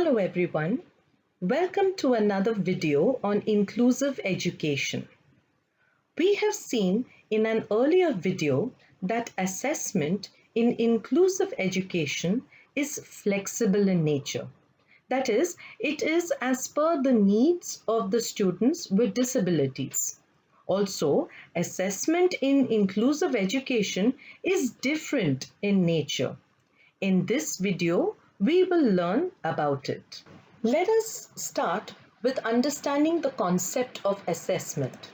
Hello everyone, welcome to another video on inclusive education. We have seen in an earlier video that assessment in inclusive education is flexible in nature. That is, it is as per the needs of the students with disabilities. Also, assessment in inclusive education is different in nature. In this video, we will learn about it. Let us start with understanding the concept of assessment.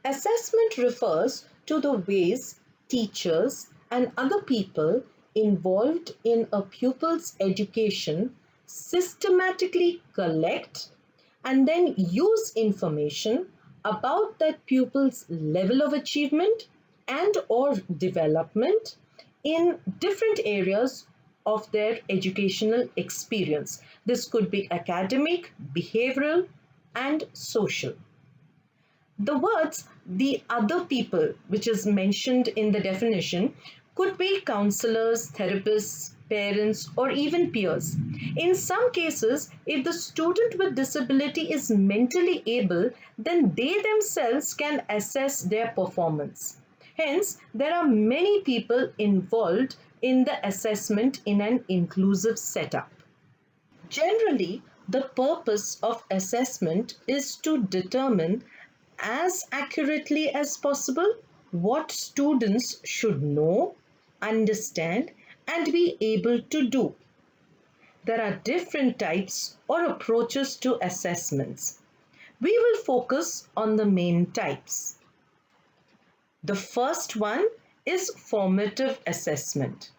Assessment refers to the ways teachers and other people involved in a pupil's education systematically collect and then use information about that pupil's level of achievement and or development in different areas of their educational experience. This could be academic, behavioral, and social. The words the other people, which is mentioned in the definition, could be counselors, therapists, parents, or even peers. In some cases, if the student with disability is mentally able, then they themselves can assess their performance. Hence, there are many people involved in the assessment in an inclusive setup. Generally, the purpose of assessment is to determine as accurately as possible what students should know, understand, and be able to do. There are different types or approaches to assessments. We will focus on the main types. The first one is formative assessment.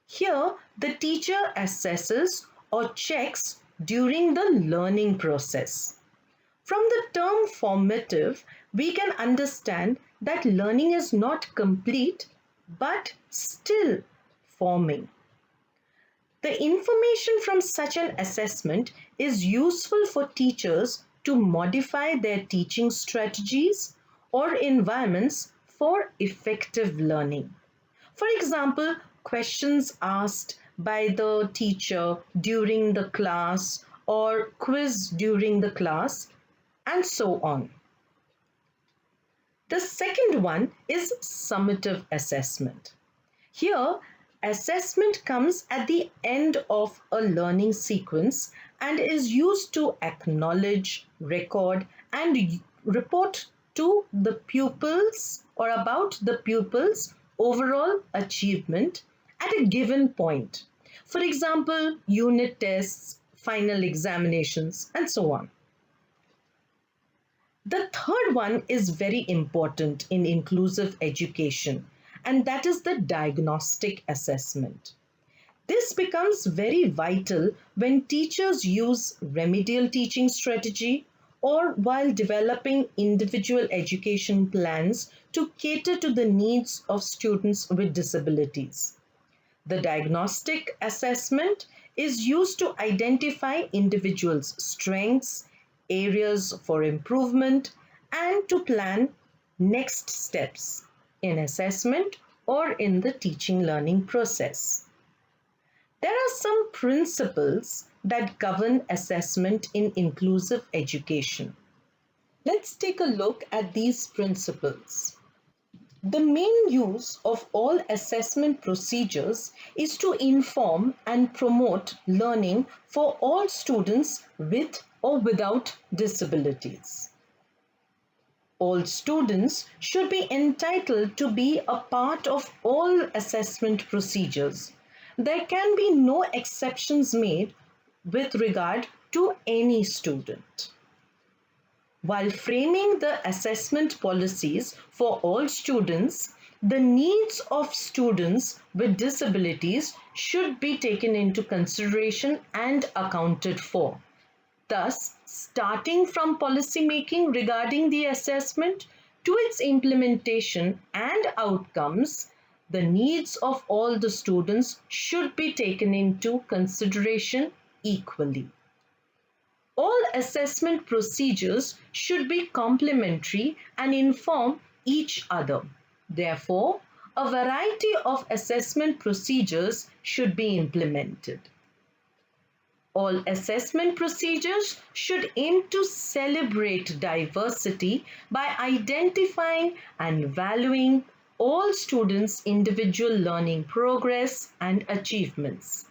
Here, the teacher assesses or checks during the learning process. From the term formative, we can understand that learning is not complete but still forming. The information from such an assessment is useful for teachers to modify their teaching strategies or environments for effective learning. For example, questions asked by the teacher during the class or quiz during the class, and so on. The second one is summative assessment. Here, assessment comes at the end of a learning sequence and is used to acknowledge, record, and report to the pupils or about the pupils' overall achievement at a given point. For example, unit tests, final examinations, and so on. The third one is very important in inclusive education, and that is the diagnostic assessment. This becomes very vital when teachers use remedial teaching strategy or while developing individual education plans to cater to the needs of students with disabilities. The diagnostic assessment is used to identify individuals' strengths, areas for improvement, and to plan next steps in assessment or in the teaching learning process. There are some principles that govern assessment in inclusive education. Let's take a look at these principles. The main use of all assessment procedures is to inform and promote learning for all students with or without disabilities. All students should be entitled to be a part of all assessment procedures. There can be no exceptions made with regard to any student. While framing the assessment policies for all students, the needs of students with disabilities should be taken into consideration and accounted for. Thus, starting from policy making regarding the assessment to its implementation and outcomes, the needs of all the students should be taken into consideration equally. All assessment procedures should be complementary and inform each other. Therefore, a variety of assessment procedures should be implemented. All assessment procedures should aim to celebrate diversity by identifying and valuing all students' individual learning progress and achievements.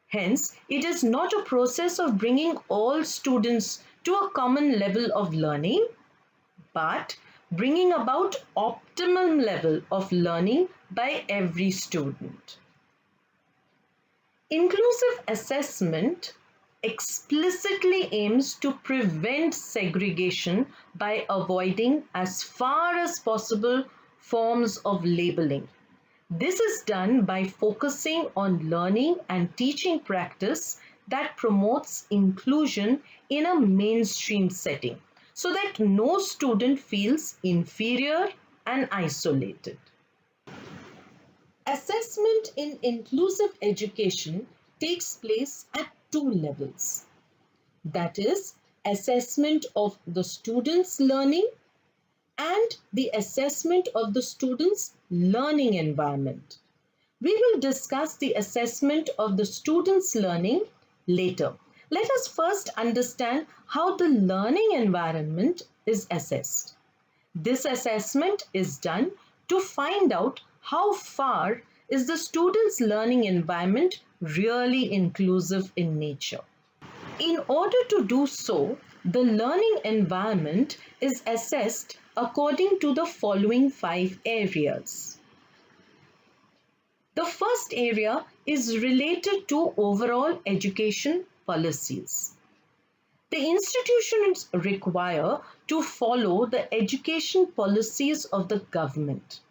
Hence, it is not a process of bringing all students to a common level of learning, but bringing about optimum level of learning by every student. Inclusive assessment explicitly aims to prevent segregation by avoiding as far as possible forms of labeling. This is done by focusing on learning and teaching practice that promotes inclusion in a mainstream setting so that no student feels inferior and isolated. Assessment in inclusive education takes place at two levels. That is, assessment of the student's learning and the assessment of the student's learning environment. We will discuss the assessment of the student's learning later. Let us first understand how the learning environment is assessed. This assessment is done to find out how far is the student's learning environment really inclusive in nature. In order to do so, the learning environment is assessed according to the following 5 areas. The first area is related to overall education policies. The institutions require to follow the education policies of the government.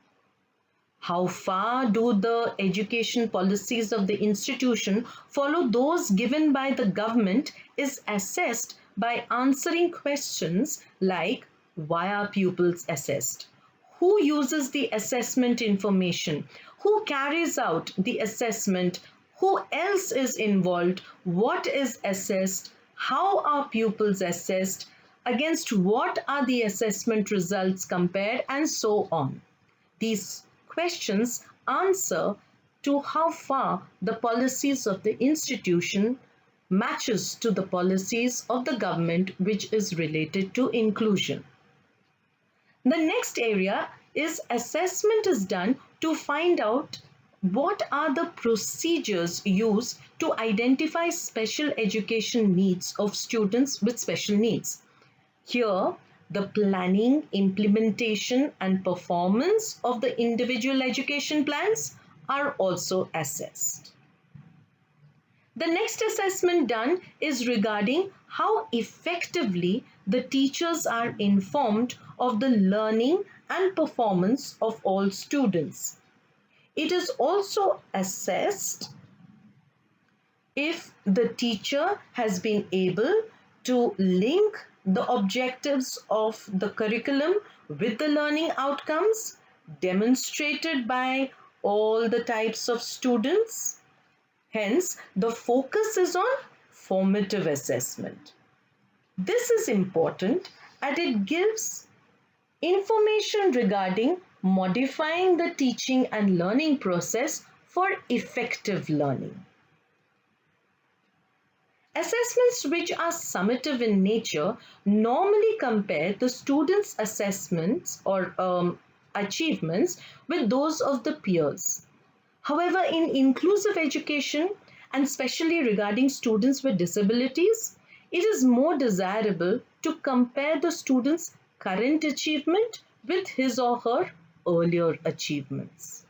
How far do the education policies of the institution follow those given by the government is assessed by answering questions like why are pupils assessed? Who uses the assessment information? Who carries out the assessment? Who else is involved? What is assessed? How are pupils assessed? Against what are the assessment results compared? And so on. These questions answer to how far the policies of the institution matches to the policies of the government which is related to inclusion. The next area is assessment is done to find out what are the procedures used to identify special education needs of students with special needs. Here, the planning, implementation, and performance of the individual education plans are also assessed. The next assessment done is regarding how effectively the teachers are informed of the learning and performance of all students. It is also assessed if the teacher has been able to link the objectives of the curriculum with the learning outcomes demonstrated by all the types of students. Hence, the focus is on formative assessment. This is important as it gives information regarding modifying the teaching and learning process for effective learning. Assessments which are summative in nature normally compare the students' assessments or achievements with those of the peers. However, in inclusive education and especially regarding students with disabilities, it is more desirable to compare the student's current achievement with his or her earlier achievements.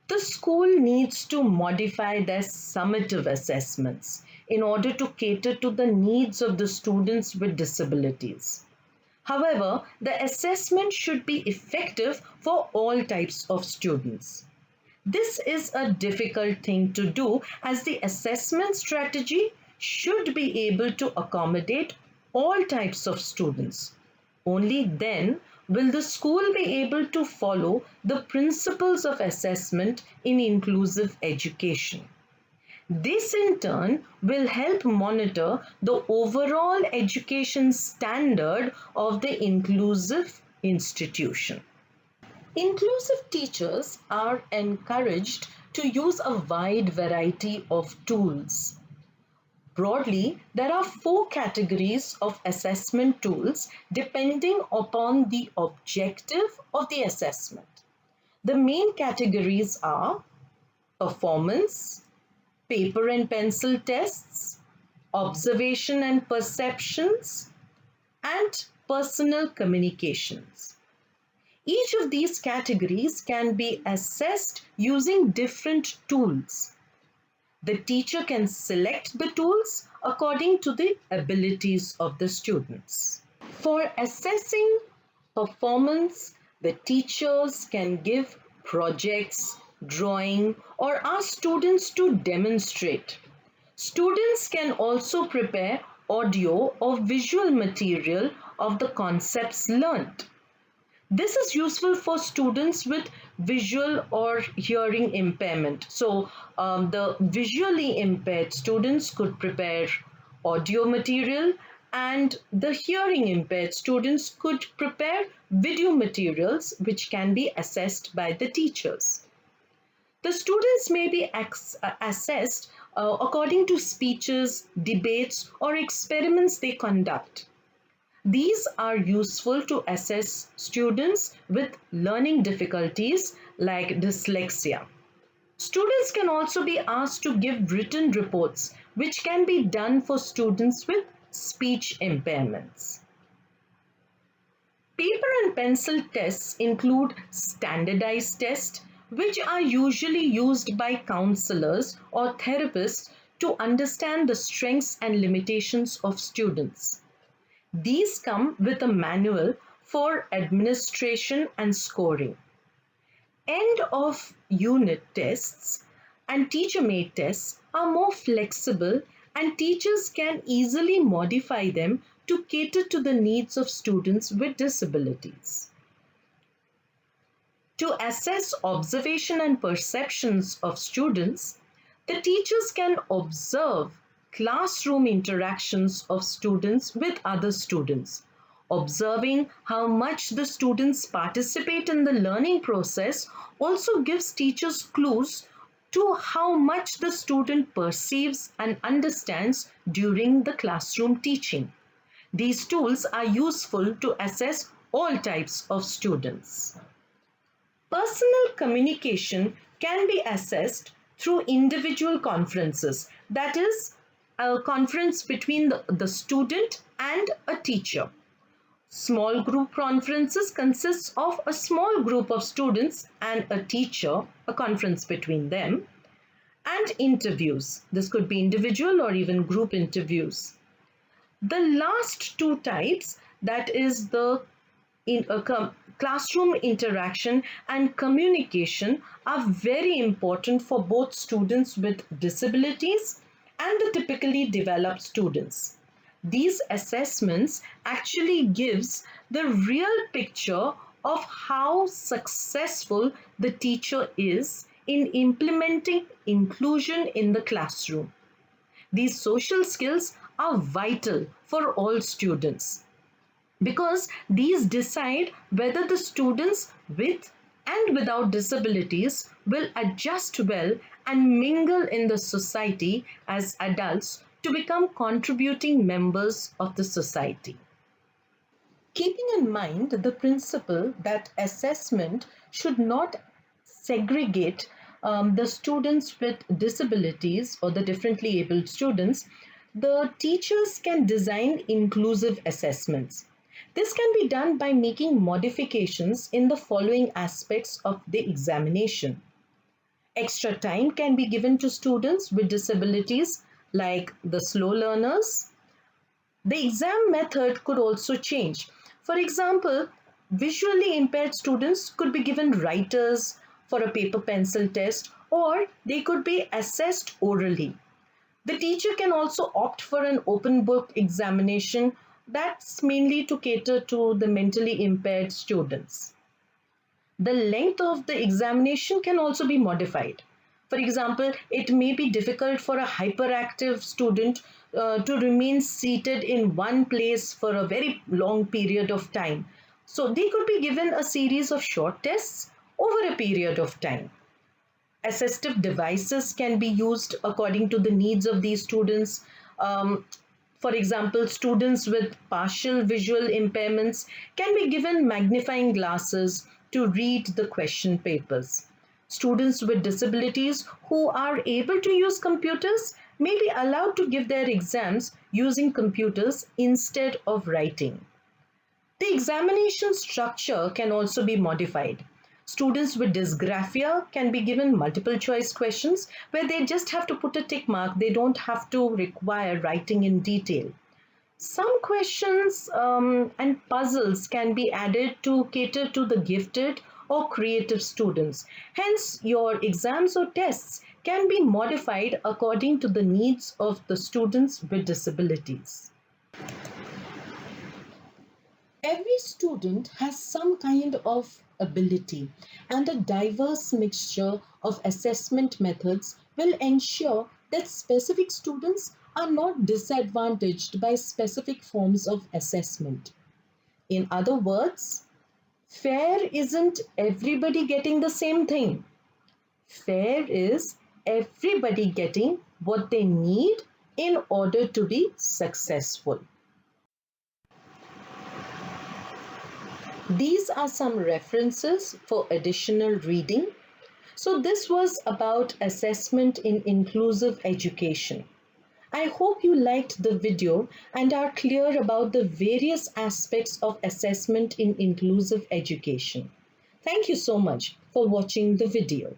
The school needs to modify their summative assessments in order to cater to the needs of the students with disabilities. However, the assessment should be effective for all types of students. This is a difficult thing to do as the assessment strategy should be able to accommodate all types of students. Only then will the school be able to follow the principles of assessment in inclusive education. This in turn will help monitor the overall education standard of the inclusive institution. Inclusive teachers are encouraged to use a wide variety of tools Broadly, there are four categories of assessment tools depending upon the objective of the assessment. The main categories are performance, paper and pencil tests, observation and perceptions, and personal communications. Each of these categories can be assessed using different tools. The teacher can select the tools according to the abilities of the students. For assessing performance, the teachers can give projects, drawing, or ask students to demonstrate. Students can also prepare audio or visual material of the concepts learned. This is useful for students with visual or hearing impairment. So the visually impaired students could prepare audio material, and the hearing impaired students could prepare video materials which can be assessed by the teachers. The students may be assessed according to speeches, debates, or experiments they conduct. These are useful to assess students with learning difficulties like dyslexia. Students can also be asked to give written reports, which can be done for students with speech impairments. Paper and pencil tests include standardized tests, which are usually used by counselors or therapists to understand the strengths and limitations of students. These come with a manual for administration and scoring. End of unit tests and teacher-made tests are more flexible, and teachers can easily modify them to cater to the needs of students with disabilities. To assess observation and perceptions of students, the teachers can observe classroom interactions of students with other students. Observing how much the students participate in the learning process also gives teachers clues to how much the student perceives and understands during the classroom teaching. These tools are useful to assess all types of students. Personal communication can be assessed through individual conferences, that is, a conference between the student and a teacher. Small group conferences consists of a small group of students and a teacher, a conference between them, and interviews. This could be individual or even group interviews. The last two types, that is the classroom interaction and communication, are very important for both students with disabilities and the typically developed students. These assessments actually gives the real picture of how successful the teacher is in implementing inclusion in the classroom. These social skills are vital for all students, because these decide whether the students with and without disabilities will adjust well and mingle in the society as adults to become contributing members of the society. Keeping in mind the principle that assessment should not segregate the students with disabilities or the differently abled students, the teachers can design inclusive assessments. This can be done by making modifications in the following aspects of the examination. Extra time can be given to students with disabilities like the slow learners. The exam method could also change. For example, visually impaired students could be given writers for a paper pencil test, or they could be assessed orally. The teacher can also opt for an open book examination that's mainly to cater to the mentally impaired students. The length of the examination can also be modified. For example, it may be difficult for a hyperactive student to remain seated in one place for a very long period of time. So they could be given a series of short tests over a period of time. Assistive devices can be used according to the needs of these students. For example, students with partial visual impairments can be given magnifying glasses to read the question papers. Students with disabilities who are able to use computers may be allowed to give their exams using computers instead of writing. The examination structure can also be modified. Students with dysgraphia can be given multiple choice questions where they just have to put a tick mark. They don't have to require writing in detail. Some questions and puzzles can be added to cater to the gifted or creative students. Hence, your exams or tests can be modified according to the needs of the students with disabilities. Every student has some kind of ability, and a diverse mixture of assessment methods will ensure that specific students are not disadvantaged by specific forms of assessment. In other words, fair isn't everybody getting the same thing. Fair is everybody getting what they need in order to be successful. These are some references for additional reading. So this was about assessment in inclusive education. I hope you liked the video and are clear about the various aspects of assessment in inclusive education. Thank you so much for watching the video.